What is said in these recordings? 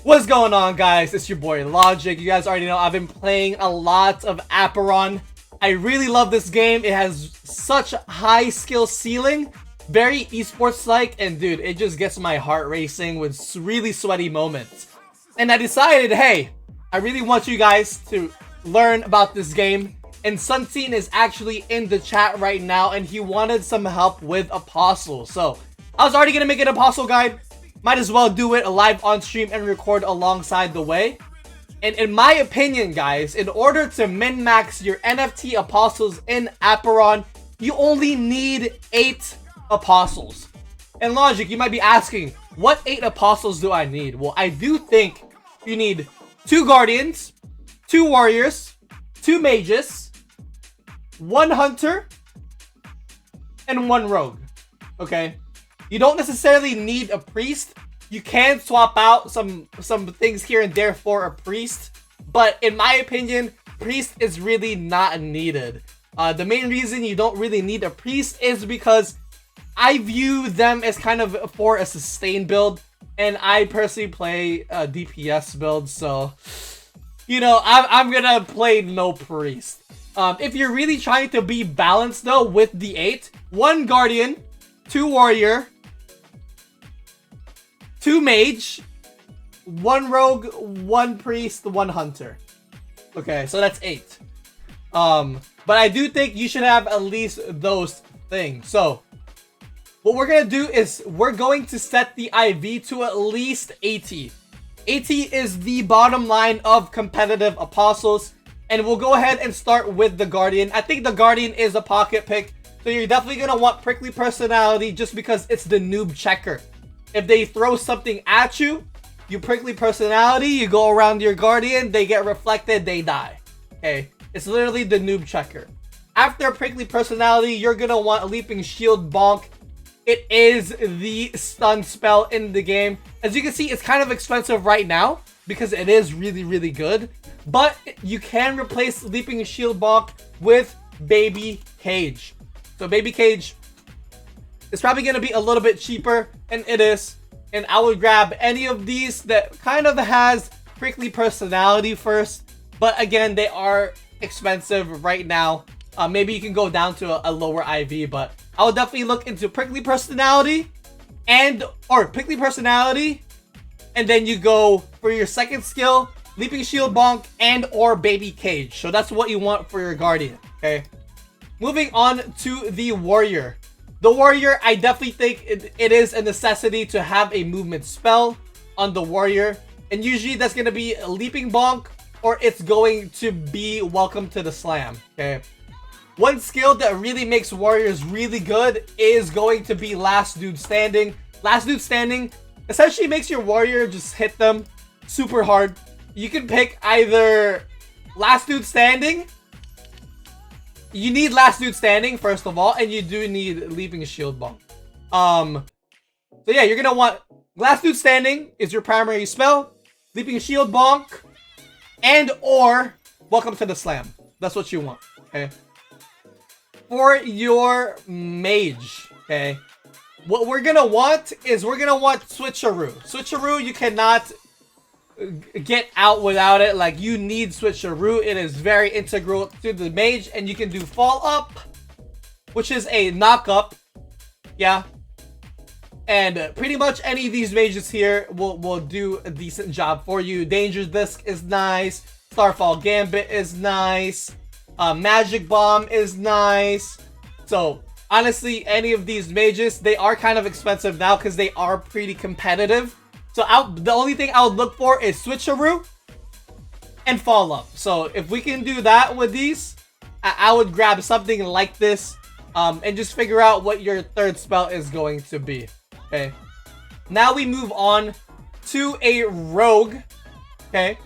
What's going on, guys? It's your boy Logic. You guys already know I've been playing a lot of Apeiron. I really love this game. It has such high skill ceiling, very esports like, and dude, it just gets my heart racing with really sweaty moments. And I decided, hey, I really want you guys to learn about this game. And Sunteen is actually in the chat right now, and he wanted some help with Apostle. So I was already gonna make an Apostle guide. Might as well do it live on stream and record alongside the way. And in my opinion, guys, in order to min-max your NFT Apostles in Apeiron, you only need 8 Apostles. And Logic, you might be asking, what 8 Apostles do I need? Well, I do think you need 2 Guardians, 2 Warriors, 2 Mages, 1 Hunter, and 1 Rogue. Okay? You don't necessarily need a priest. You can swap out some things here and there for a priest, but in my opinion, priest is really not needed. The main reason you don't really need a priest is because I view them as kind of for a sustain build, and I personally play a DPS build, so you know I'm gonna play no priest. If you're really trying to be balanced though with the 8, 1 Guardian, 2 Warrior, 2 Mage, 1 Rogue, 1 Priest, 1 Hunter. Okay, so that's 8. But I do think you should have at least those things. So what we're gonna do is we're going to set the IV to at least 80. 80 is the bottom line of competitive Apostles, and we'll go ahead and start with the Guardian. I think the Guardian is a pocket pick, so you're definitely gonna want Prickly Personality just because it's the noob checker. If they throw something at you, you Prickly Personality, you go around your Guardian, they get reflected, they die. Okay, it's literally the noob checker. After Prickly Personality, you're gonna want Leaping Shield Bonk. It is the stun spell in the game. As you can see, it's kind of expensive right now because it is really, really good. But you can replace Leaping Shield Bonk with Baby Cage. So Baby Cage, it's probably going to be a little bit cheaper, and it is. And I would grab any of these that kind of has Prickly Personality first. But again, they are expensive right now. Maybe you can go down to a lower IV, but I would definitely look into Prickly Personality or Prickly Personality. And then you go for your second skill, Leaping Shield Bonk and or Baby Cage. So that's what you want for your Guardian, okay? Moving on to the Warrior. The Warrior, I definitely think it is a necessity to have a movement spell on the Warrior. And usually that's going to be a Leaping Bonk, or it's going to be Welcome to the Slam. Okay. One skill that really makes Warriors really good is going to be Last Dude Standing. Last Dude Standing essentially makes your Warrior just hit them super hard. You can pick either Last Dude Standing. You need Last Dude Standing, first of all, and you do need Leaping Shield Bonk. So yeah, you're gonna want Last Dude Standing is your primary spell, Leaping Shield Bonk, and or Welcome to the Slam. That's what you want, okay? For your Mage, okay, what we're gonna want is we're gonna want Switcheroo. Switcheroo, you cannot get out without it. Like, you need Switcheroo. It is very integral to the Mage, and you can do Fall Up, which is a knock up. Yeah, and pretty much any of these mages here will do a decent job for you. Danger Disc is nice, Starfall Gambit is nice, Magic Bomb is nice. So honestly, any of these mages, they are kind of expensive now because they are pretty competitive. So the only thing I would look for is Switcheroo and Fall Up. So if we can do that with these, I would grab something like this and just figure out what your third spell is going to be. Okay. Now we move on to a Rogue. Okay.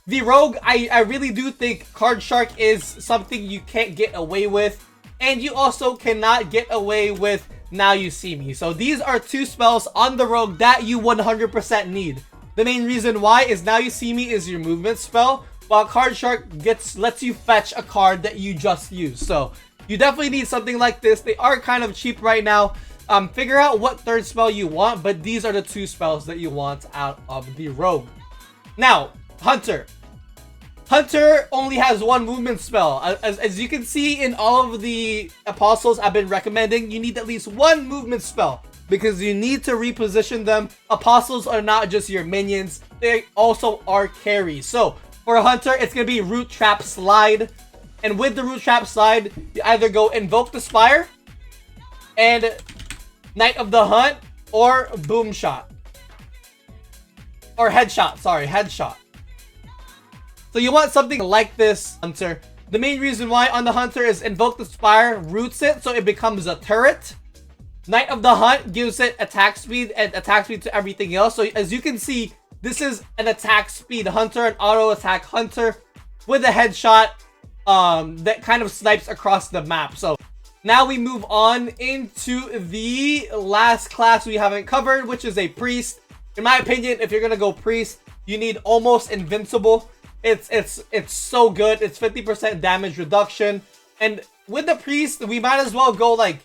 The Rogue, I really do think Card Shark is something you can't get away with. And you also cannot get away with Now You See Me. So these are 2 spells on the Rogue that you 100% need. The main reason why is Now You See Me is your movement spell, while Card Shark lets you fetch a card that you just used. So you definitely need something like this. They are kind of cheap right now. Figure out what third spell you want, but these are the 2 spells that you want out of the Rogue. Now, Hunter. Hunter only has one movement spell. As you can see in all of the apostles I've been recommending, you need at least one movement spell because you need to reposition them. Apostles are not just your minions, they also are carries. So for a Hunter, it's going to be Root Trap Slide. And with the Root Trap Slide, you either go Invoke the Spire and Knight of the Hunt or Boom Shot. Or Headshot, sorry, Headshot. So you want something like this, Hunter. The main reason why on the Hunter is Invoke the Spire, roots it so it becomes a turret. Knight of the Hunt gives it attack speed and attack speed to everything else. So as you can see, this is an attack speed Hunter, an auto attack Hunter with a headshot that kind of snipes across the map. So now we move on into the last class we haven't covered, which is a Priest. In my opinion, if you're gonna go Priest, you need almost invincible. It's so good. It's 50% damage reduction, and with the Priest, we might as well go like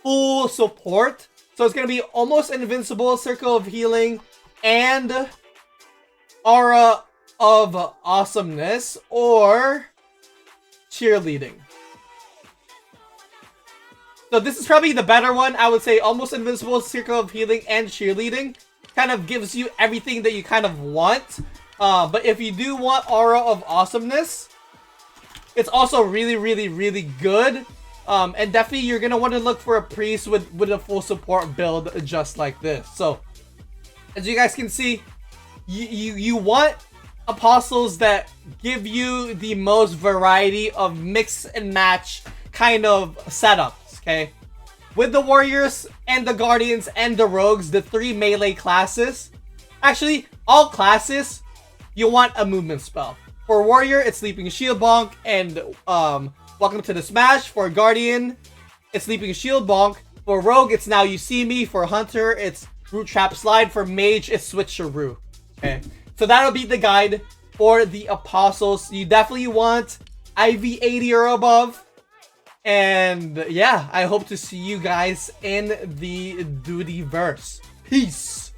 full support. So it's gonna be almost invincible, Circle of Healing, and Aura of Awesomeness or Cheerleading. So this is probably the better one. I would say almost invincible, Circle of Healing, and Cheerleading kind of gives you everything that you kind of want. But if you do want Aura of Awesomeness, it's also really, really, really good. And definitely you're going to want to look for a Priest with a full support build just like this. So, as you guys can see, you want apostles that give you the most variety of mix and match kind of setups, okay? With the warriors and the guardians and the rogues, the three melee classes, actually all classes, you want a movement spell. For warrior, it's Sleeping Shield Bonk and Welcome to the Smash. For guardian, it's Sleeping Shield Bonk. For rogue, it's Now You See Me. For hunter, it's Root Trap Slide. For mage, it's Switcheroo. Okay, so that'll be the guide for the apostles. You definitely want IV 80 or above. And yeah, I hope to see you guys in the Duty verse. Peace.